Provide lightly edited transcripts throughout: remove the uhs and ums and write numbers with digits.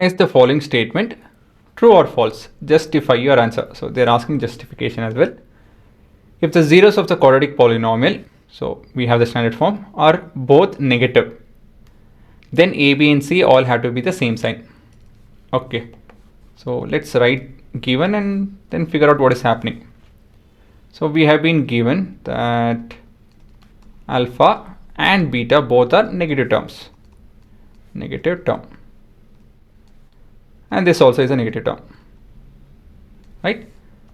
Is the following statement true or false? Justify your answer. So they're asking justification as well. If the zeros of the quadratic polynomial, so we have the standard form, are both negative, then A, B and C all have to be the same sign. Okay, so let's write given and then figure out what is happening. So we have been given that alpha and beta both are negative terms. Negative term. And this also is a negative term. Right?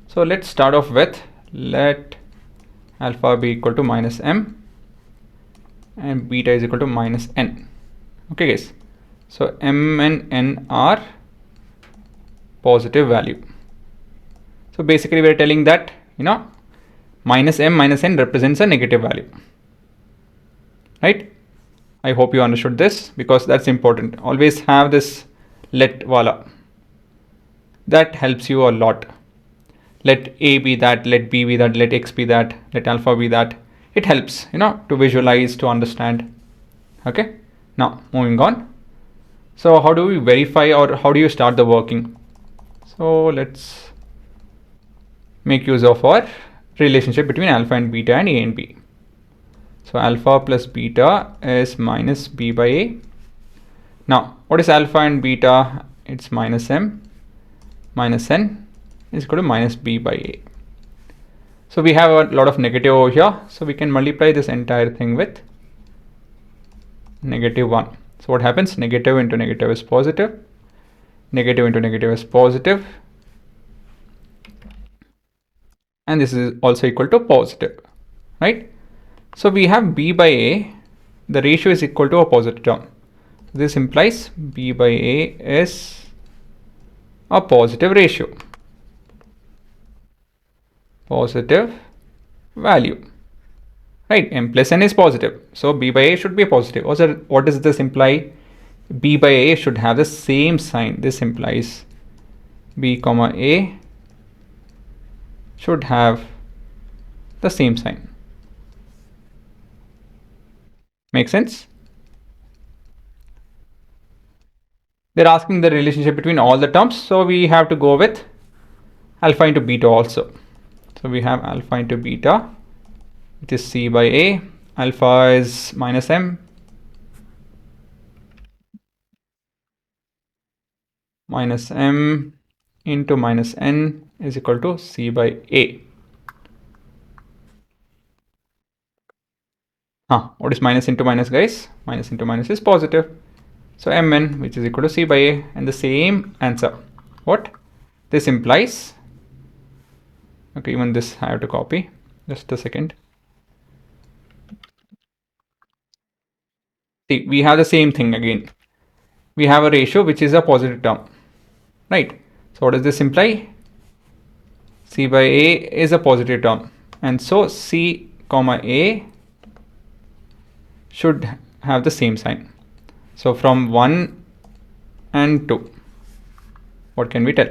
So let's start off with let alpha be equal to minus m and beta is equal to minus n. Okay guys. So m and n are positive value. So basically we are telling that, minus m minus n represents a negative value. Right? I hope you understood this because that's important. Always have this let wala. That helps you a lot. Let A be that, let B be that, let X be that, let alpha be that. It helps, to visualize, to understand. Okay. Now moving on. So how do we verify or how do you start the working? So let's make use of our relationship between alpha and beta and A and B. So alpha plus beta is minus B by A. Now what is alpha and beta? It's minus m minus n is equal to minus B by A. So we have a lot of negative over here. So we can multiply this entire thing with negative 1. So what happens? Negative into negative is positive. Negative into negative is positive. And this is also equal to positive. Right? So we have B by A. The ratio is equal to a positive term. This implies B by A is a positive ratio. Positive value. Right? M plus n is positive. So B by A should be a positive. Also, what does this imply? B by A should have the same sign. This implies B comma A should have the same sign. Make sense? They're asking the relationship between all the terms. So we have to go with alpha into beta also. So we have alpha into beta, which is C by A. Alpha is minus m. Minus m into minus n is equal to C by A. What is minus into minus, guys? Minus into minus is positive. So mn, which is equal to C by A, and the same answer. What? This implies, okay, even this I have to copy. Just a second. See, we have the same thing again. We have a ratio which is a positive term. Right? So what does this imply? C by A is a positive term. And so C comma A should have the same sign. So from 1 and 2, what can we tell?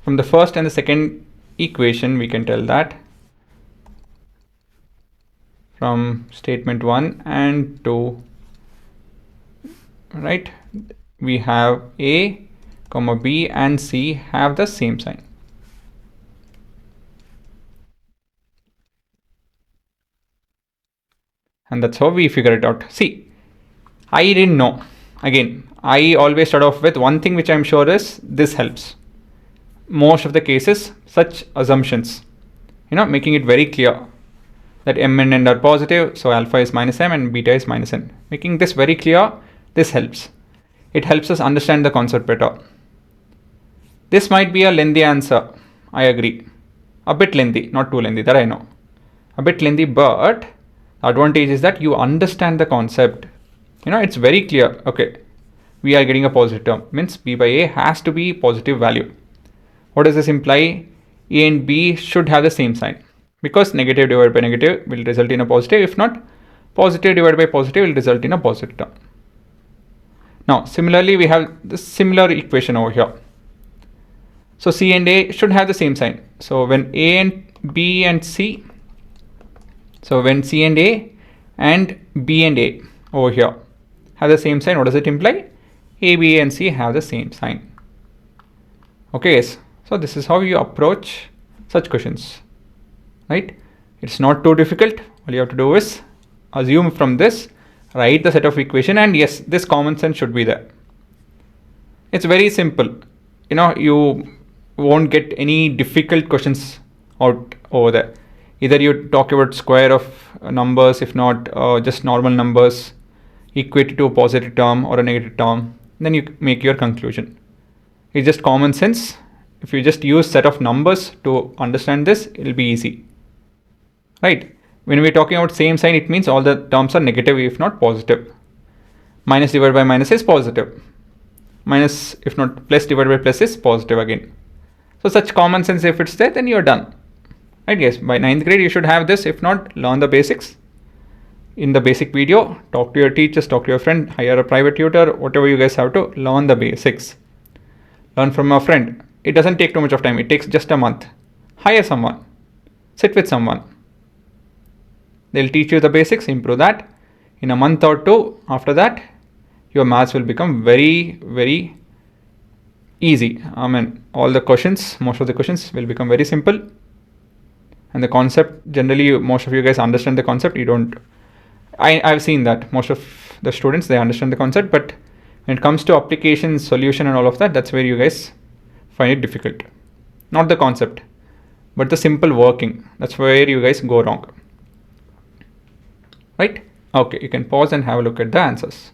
From the first and the second equation, we can tell that from statement 1 and 2, right, we have A, comma B and C have the same sign. And that's how we figure it out. See, I didn't know. Again, I always start off with one thing which I'm sure is this helps. Most of the cases, such assumptions, making it very clear that m and n are positive. So alpha is minus m and beta is minus n. Making this very clear, this helps. It helps us understand the concept better. This might be a lengthy answer. I agree. A bit lengthy, not too lengthy, that I know. A bit lengthy, but the advantage is that you understand the concept. It's very clear. Okay, we are getting a positive term. Means B by A has to be positive value. What does this imply? A and B should have the same sign. Because negative divided by negative will result in a positive. If not, positive divided by positive will result in a positive term. Now, similarly, we have the similar equation over here. So C and A should have the same sign. So when A and B and C, so when C and B and A over here have the same sign, what does it imply? A, B, and C have the same sign. Okay guys, so this is how you approach such questions, right? It's not too difficult. All you have to do is assume from this, write the set of equation, and yes, this common sense should be there. It's very simple. You won't get any difficult questions out over there. Either you talk about square of numbers, if not just normal numbers, equate to a positive term or a negative term, then you make your conclusion. It's just common sense. If you just use set of numbers to understand this, it'll be easy, right? When we're talking about same sign, it means all the terms are negative if not positive. Minus divided by minus is positive. Minus, if not plus divided by plus, is positive again. So such common sense, if it's there, then you're done, right guys? By 9th grade you should have this. If not, learn the basics in the basic video. Talk to your teachers, talk to your friend, hire a private tutor, whatever you guys have to learn the basics. Learn from a friend. It doesn't take too much of time. It takes just a month. Hire someone, sit with someone, they'll teach you the basics. Improve that. In a month or two after that, your maths will become very, very easy. All the questions, most of the questions will become very simple. And the concept, generally most of you guys understand the concept. I've seen that most of the students, they understand the concept, but when it comes to application, solution and all of that, that's where you guys find it difficult. Not the concept, but the simple working. That's where you guys go wrong, right? Okay, you can pause and have a look at the answers.